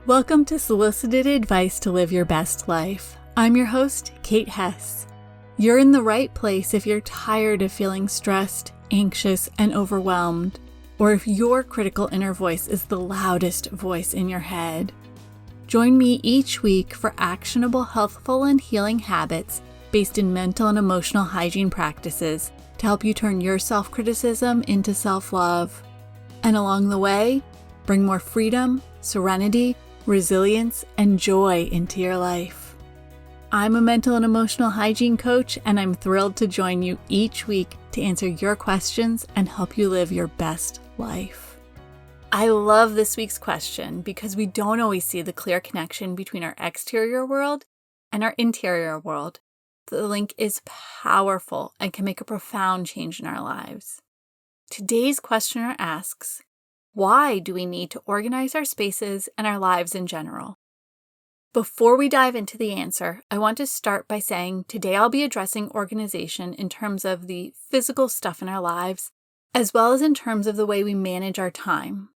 Welcome to Solicited Advice to Live Your Best Life. I'm your host, Kate Hess. You're in the right place if you're tired of feeling stressed, anxious, and overwhelmed, or if your critical inner voice is the loudest voice in your head. Join me each week for actionable, healthful, and healing habits based in mental and emotional hygiene practices to help you turn your self-criticism into self-love. And along the way, bring more freedom, serenity, resilience, and joy into your life. I'm a mental and emotional hygiene coach, and I'm thrilled to join you each week to answer your questions and help you live your best life. I love this week's question because we don't always see the clear connection between our exterior world and our interior world. The link is powerful and can make a profound change in our lives. Today's questioner asks, why do we need to organize our spaces and our lives in general? Before we dive into the answer, I want to start by saying today I'll be addressing organization in terms of the physical stuff in our lives, as well as in terms of the way we manage our time.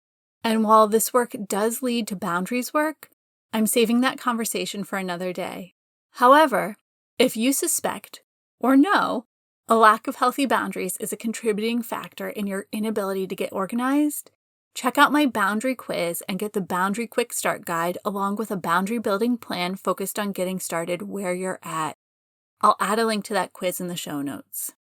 And while this work does lead to boundaries work, I'm saving that conversation for another day. However, if you suspect or know a lack of healthy boundaries is a contributing factor in your inability to get organized, check out my boundary quiz and get the Boundary Quick Start Guide along with a boundary building plan focused on getting started where you're at. I'll add a link to that quiz in the show notes.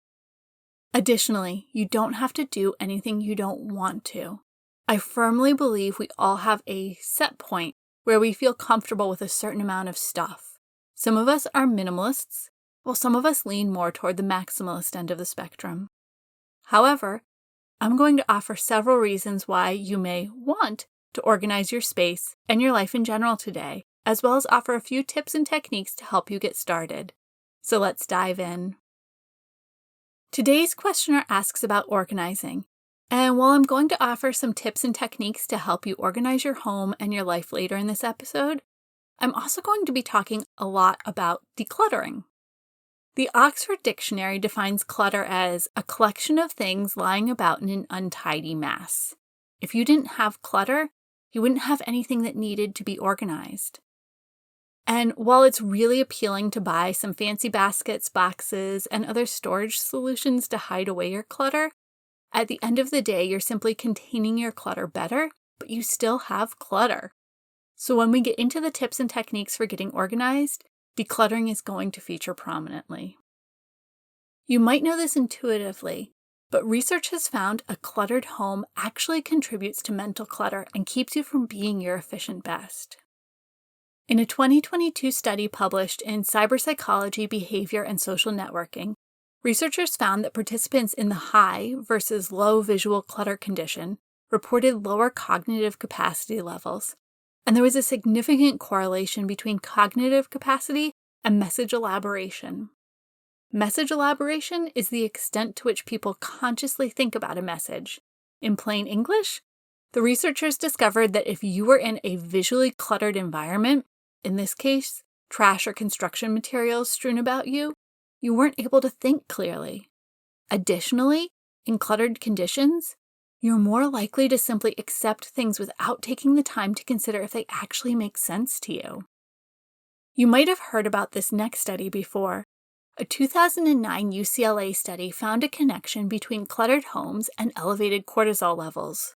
Additionally, you don't have to do anything you don't want to. I firmly believe we all have a set point where we feel comfortable with a certain amount of stuff. Some of us are minimalists, while some of us lean more toward the maximalist end of the spectrum. However, I'm going to offer several reasons why you may want to organize your space and your life in general today, as well as offer a few tips and techniques to help you get started. So let's dive in. Today's questioner asks about organizing, and while I'm going to offer some tips and techniques to help you organize your home and your life later in this episode, I'm also going to be talking a lot about decluttering. The Oxford Dictionary defines clutter as a collection of things lying about in an untidy mass. If you didn't have clutter, you wouldn't have anything that needed to be organized. And while it's really appealing to buy some fancy baskets, boxes, and other storage solutions to hide away your clutter, at the end of the day, you're simply containing your clutter better, but you still have clutter. So when we get into the tips and techniques for getting organized, decluttering is going to feature prominently. You might know this intuitively, but research has found a cluttered home actually contributes to mental clutter and keeps you from being your efficient best. In a 2022 study published in Cyberpsychology, Behavior, and Social Networking, researchers found that participants in the high versus low visual clutter condition reported lower cognitive capacity levels, and there was a significant correlation between cognitive capacity and message elaboration. Message elaboration is the extent to which people consciously think about a message. In plain English, the researchers discovered that if you were in a visually cluttered environment, in this case, trash or construction materials strewn about you, you weren't able to think clearly. Additionally, in cluttered conditions, you're more likely to simply accept things without taking the time to consider if they actually make sense to you. You might have heard about this next study before. A 2009 UCLA study found a connection between cluttered homes and elevated cortisol levels.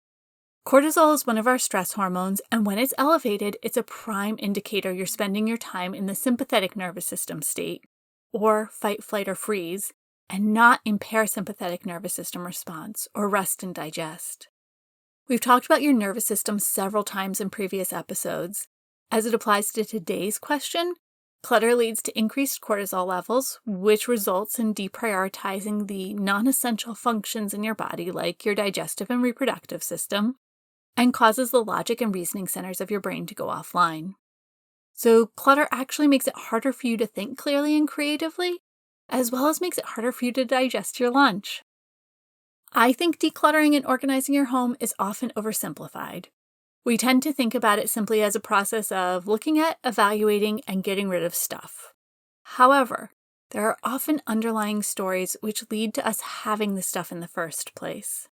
Cortisol is one of our stress hormones, and when it's elevated, it's a prime indicator you're spending your time in the sympathetic nervous system state, or fight, flight, or freeze, and not in parasympathetic nervous system response, or rest and digest. We've talked about your nervous system several times in previous episodes. As it applies to today's question, clutter leads to increased cortisol levels, which results in deprioritizing the non-essential functions in your body like your digestive and reproductive system, and causes the logic and reasoning centers of your brain to go offline. So clutter actually makes it harder for you to think clearly and creatively, as well as makes it harder for you to digest your lunch. I think decluttering and organizing your home is often oversimplified. We tend to think about it simply as a process of looking at, evaluating, and getting rid of stuff. However, there are often underlying stories which lead to us having the stuff in the first place.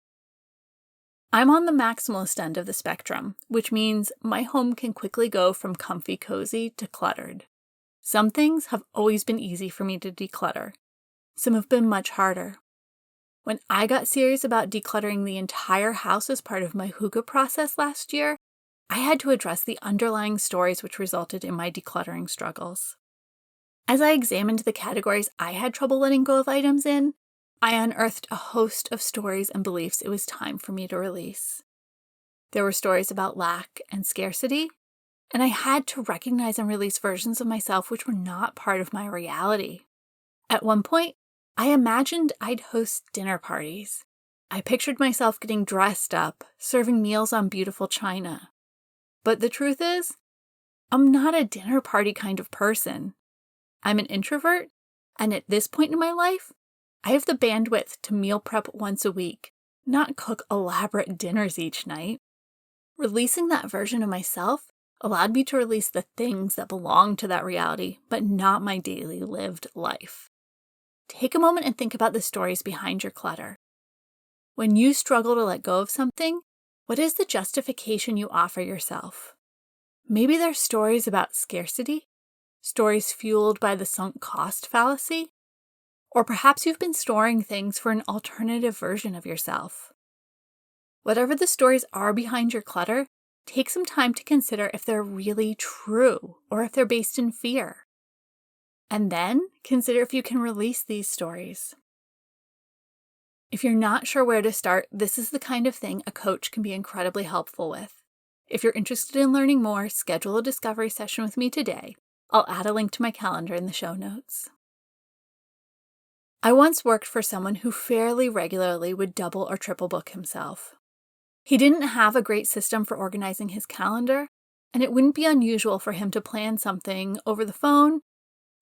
I'm on the maximalist end of the spectrum, which means my home can quickly go from comfy cozy to cluttered. Some things have always been easy for me to declutter. Some have been much harder. When I got serious about decluttering the entire house as part of my hygge process last year, I had to address the underlying stories which resulted in my decluttering struggles. As I examined the categories I had trouble letting go of items in, I unearthed a host of stories and beliefs it was time for me to release. There were stories about lack and scarcity, and I had to recognize and release versions of myself which were not part of my reality. At one point, I imagined I'd host dinner parties. I pictured myself getting dressed up, serving meals on beautiful china. But the truth is, I'm not a dinner party kind of person. I'm an introvert, and at this point in my life, I have the bandwidth to meal prep once a week, not cook elaborate dinners each night. Releasing that version of myself allowed me to release the things that belong to that reality, but not my daily lived life. Take a moment and think about the stories behind your clutter. When you struggle to let go of something, what is the justification you offer yourself? Maybe they're stories about scarcity, stories fueled by the sunk cost fallacy, or perhaps you've been storing things for an alternative version of yourself. Whatever the stories are behind your clutter, take some time to consider if they're really true or if they're based in fear. And then consider if you can release these stories. If you're not sure where to start, this is the kind of thing a coach can be incredibly helpful with. If you're interested in learning more, schedule a discovery session with me today. I'll add a link to my calendar in the show notes. I once worked for someone who fairly regularly would double or triple book himself. He didn't have a great system for organizing his calendar, and it wouldn't be unusual for him to plan something over the phone,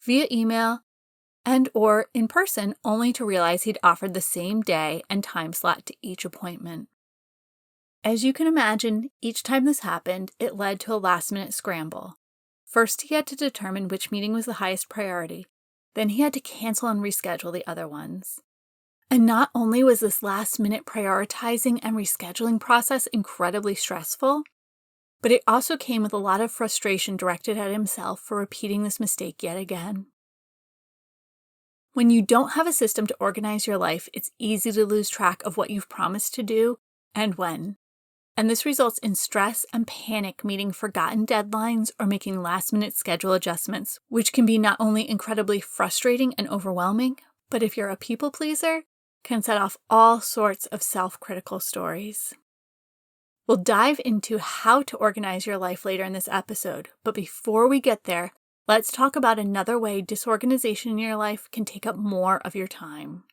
via email, and or in person, only to realize he'd offered the same day and time slot to each appointment. As you can imagine, each time this happened, it led to a last-minute scramble. First, he had to determine which meeting was the highest priority. Then he had to cancel and reschedule the other ones. And not only was this last-minute prioritizing and rescheduling process incredibly stressful, but it also came with a lot of frustration directed at himself for repeating this mistake yet again. When you don't have a system to organize your life, it's easy to lose track of what you've promised to do and when. And this results in stress and panic meeting forgotten deadlines or making last-minute schedule adjustments, which can be not only incredibly frustrating and overwhelming, but if you're a people pleaser, can set off all sorts of self-critical stories. We'll dive into how to organize your life later in this episode, but before we get there, let's talk about another way disorganization in your life can take up more of your time.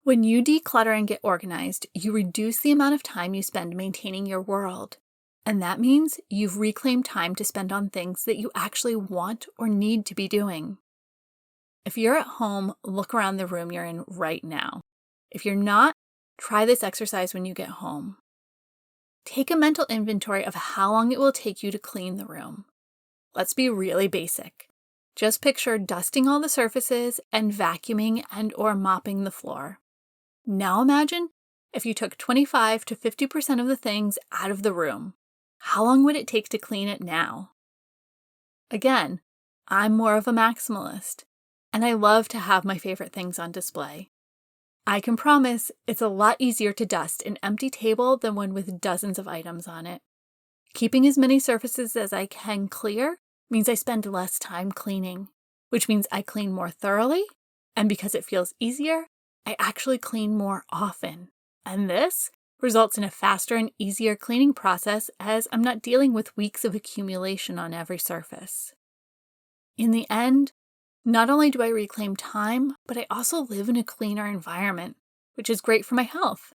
When you declutter and get organized, you reduce the amount of time you spend maintaining your world. And that means you've reclaimed time to spend on things that you actually want or need to be doing. If you're at home, look around the room you're in right now. If you're not, try this exercise when you get home. Take a mental inventory of how long it will take you to clean the room. Let's be really basic. Just picture dusting all the surfaces and vacuuming and or mopping the floor. Now imagine if you took 25 to 50% of the things out of the room. How long would it take to clean it now? Again, I'm more of a maximalist, and I love to have my favorite things on display. I can promise it's a lot easier to dust an empty table than one with dozens of items on it. Keeping as many surfaces as I can clear means I spend less time cleaning, which means I clean more thoroughly, and because it feels easier, I actually clean more often. And this results in a faster and easier cleaning process as I'm not dealing with weeks of accumulation on every surface. In the end, not only do I reclaim time, but I also live in a cleaner environment, which is great for my health.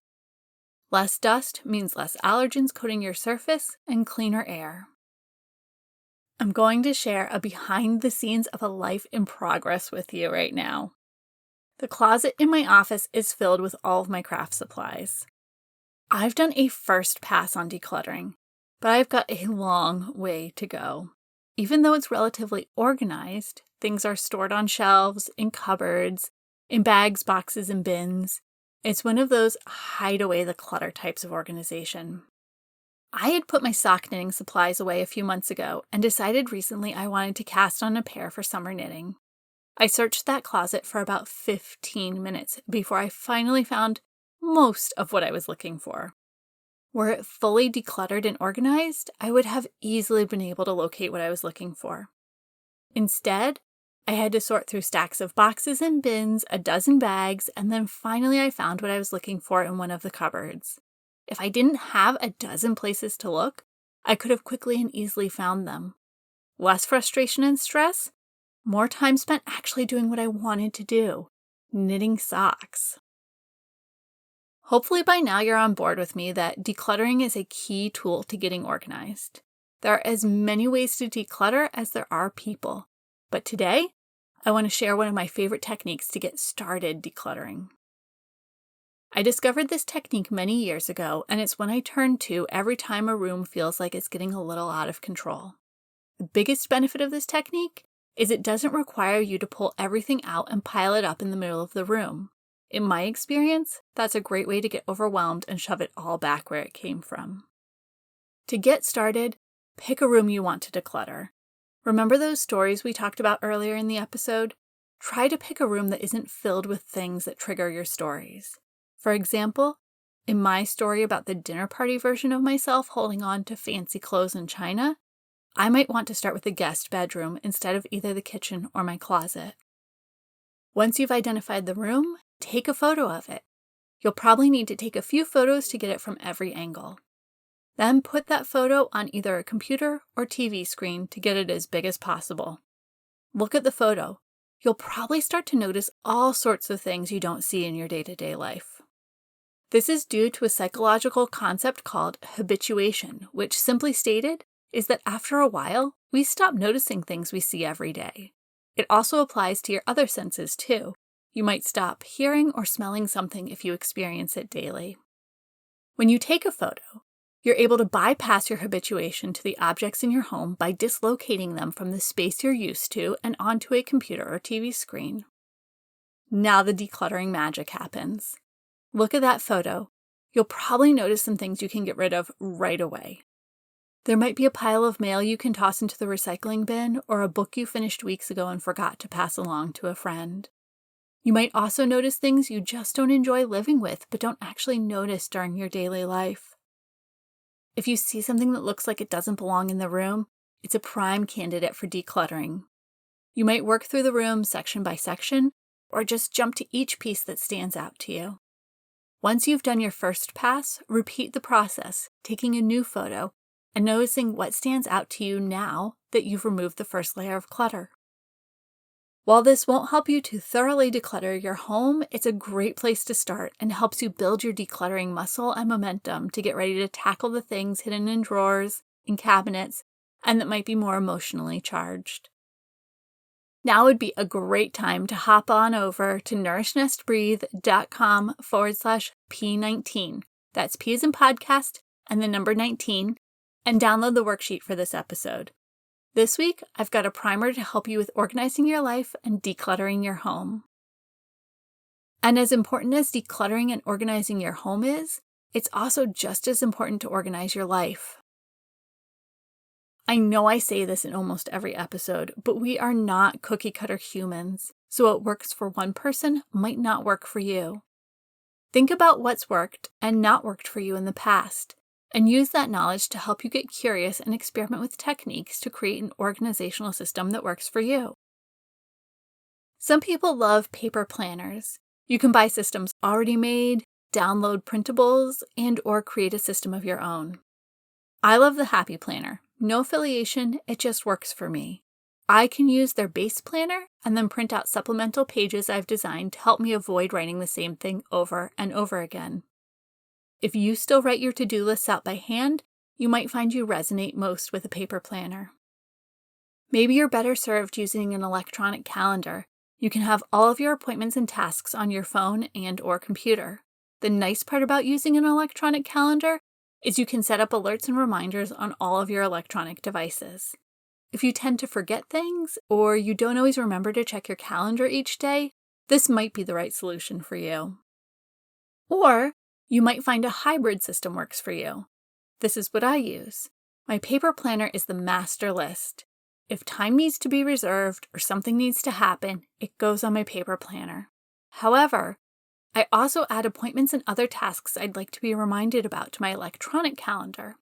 Less dust means less allergens coating your surface and cleaner air. I'm going to share a behind the scenes of a life in progress with you right now. The closet in my office is filled with all of my craft supplies. I've done a first pass on decluttering, but I've got a long way to go. Even though it's relatively organized, things are stored on shelves, in cupboards, in bags, boxes, and bins, It's one of those hide away the clutter types of organization. I had put my sock knitting supplies away a few months ago and decided recently I wanted to cast on a pair for summer knitting. I searched that closet for about 15 minutes before I finally found most of what I was looking for. Were it fully decluttered and organized, I would have easily been able to locate what I was looking for. Instead, I had to sort through stacks of boxes and bins, a dozen bags, and then finally I found what I was looking for in one of the cupboards. If I didn't have a dozen places to look, I could have quickly and easily found them. Less frustration and stress, more time spent actually doing what I wanted to do, knitting socks. Hopefully by now you're on board with me that decluttering is a key tool to getting organized. There are as many ways to declutter as there are people, but today I want to share one of my favorite techniques to get started decluttering. I discovered this technique many years ago, and it's one I turn to every time a room feels like it's getting a little out of control. The biggest benefit of this technique is it doesn't require you to pull everything out and pile it up in the middle of the room. In my experience, that's a great way to get overwhelmed and shove it all back where it came from. To get started, pick a room you want to declutter. Remember those stories we talked about earlier in the episode? Try to pick a room that isn't filled with things that trigger your stories. For example, in my story about the dinner party version of myself holding on to fancy clothes and china, I might want to start with the guest bedroom instead of either the kitchen or my closet. Once you've identified the room, take a photo of it. You'll probably need to take a few photos to get it from every angle. Then put that photo on either a computer or TV screen to get it as big as possible. Look at the photo. You'll probably start to notice all sorts of things you don't see in your day-to-day life. This is due to a psychological concept called habituation, which simply stated is that after a while, we stop noticing things we see every day. It also applies to your other senses too. You might stop hearing or smelling something if you experience it daily. When you take a photo, you're able to bypass your habituation to the objects in your home by dislocating them from the space you're used to and onto a computer or TV screen. Now the decluttering magic happens. Look at that photo. You'll probably notice some things you can get rid of right away. There might be a pile of mail you can toss into the recycling bin or a book you finished weeks ago and forgot to pass along to a friend. You might also notice things you just don't enjoy living with but don't actually notice during your daily life. If you see something that looks like it doesn't belong in the room, it's a prime candidate for decluttering. You might work through the room section by section or just jump to each piece that stands out to you. Once you've done your first pass, repeat the process, taking a new photo and noticing what stands out to you now that you've removed the first layer of clutter. While this won't help you to thoroughly declutter your home, it's a great place to start and helps you build your decluttering muscle and momentum to get ready to tackle the things hidden in drawers, in cabinets, and that might be more emotionally charged. Now would be a great time to hop on over to nourishnestbreathe.com/P19. That's P as in podcast and the number 19, and download the worksheet for this episode. This week, I've got a primer to help you with organizing your life and decluttering your home. And as important as decluttering and organizing your home is, it's also just as important to organize your life. I know I say this in almost every episode, but we are not cookie-cutter humans, so what works for one person might not work for you. Think about what's worked and not worked for you in the past, and use that knowledge to help you get curious and experiment with techniques to create an organizational system that works for you. Some people love paper planners. You can buy systems already made, download printables, and/or create a system of your own. I love the Happy Planner. No affiliation, it just works for me. I can use their base planner and then print out supplemental pages I've designed to help me avoid writing the same thing over and over again. If you still write your to-do lists out by hand, you might find you resonate most with a paper planner. Maybe you're better served using an electronic calendar. You can have all of your appointments and tasks on your phone and/or computer. The nice part about using an electronic calendar is you can set up alerts and reminders on all of your electronic devices. If you tend to forget things or you don't always remember to check your calendar each day, this might be the right solution for you. Or you might find a hybrid system works for you. This is what I use. My paper planner is the master list. If time needs to be reserved or something needs to happen, it goes on my paper planner. However, I also add appointments and other tasks I'd like to be reminded about to my electronic calendar.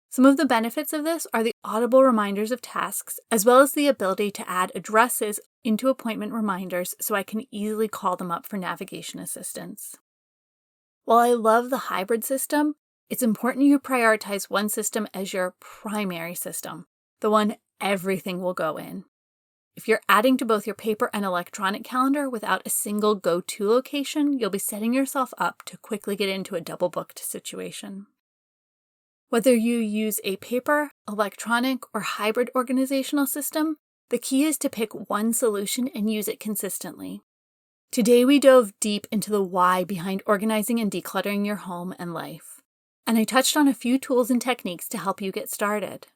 Some of the benefits of this are the audible reminders of tasks, as well as the ability to add addresses into appointment reminders so I can easily call them up for navigation assistance. While I love the hybrid system, it's important you prioritize one system as your primary system, the one everything will go in. If you're adding to both your paper and electronic calendar without a single go-to location, you'll be setting yourself up to quickly get into a double-booked situation. Whether you use a paper, electronic, or hybrid organizational system, the key is to pick one solution and use it consistently. Today we dove deep into the why behind organizing and decluttering your home and life, and I touched on a few tools and techniques to help you get started.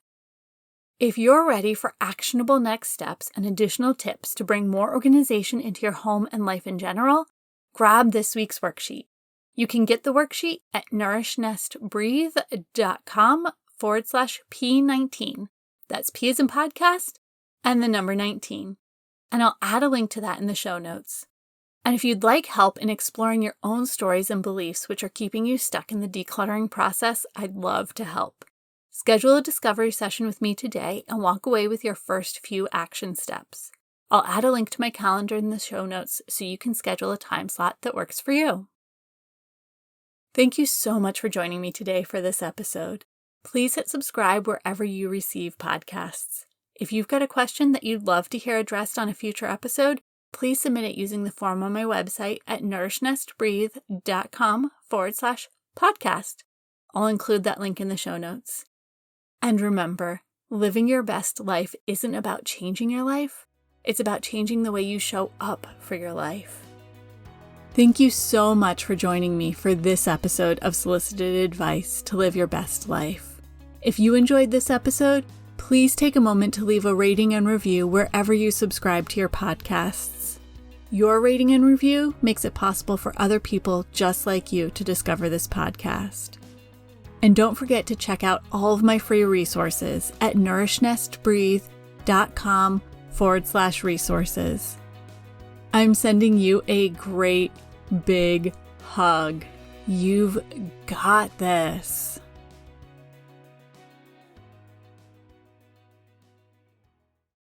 If you're ready for actionable next steps and additional tips to bring more organization into your home and life in general, grab this week's worksheet. You can get the worksheet at nourishnestbreathe.com/P19. That's P as in podcast and the number 19. And I'll add a link to that in the show notes. And if you'd like help in exploring your own stories and beliefs which are keeping you stuck in the decluttering process, I'd love to help. Schedule a discovery session with me today and walk away with your first few action steps. I'll add a link to my calendar in the show notes so you can schedule a time slot that works for you. Thank you so much for joining me today for this episode. Please hit subscribe wherever you receive podcasts. If you've got a question that you'd love to hear addressed on a future episode, please submit it using the form on my website at nourishnestbreathe.com/podcast. I'll include that link in the show notes. And remember, living your best life isn't about changing your life. It's about changing the way you show up for your life. Thank you so much for joining me for this episode of Solicited Advice to Live Your Best Life. If you enjoyed this episode, please take a moment to leave a rating and review wherever you subscribe to your podcasts. Your rating and review makes it possible for other people just like you to discover this podcast. And don't forget to check out all of my free resources at nourishnestbreathe.com/resources. I'm sending you a great big hug. You've got this.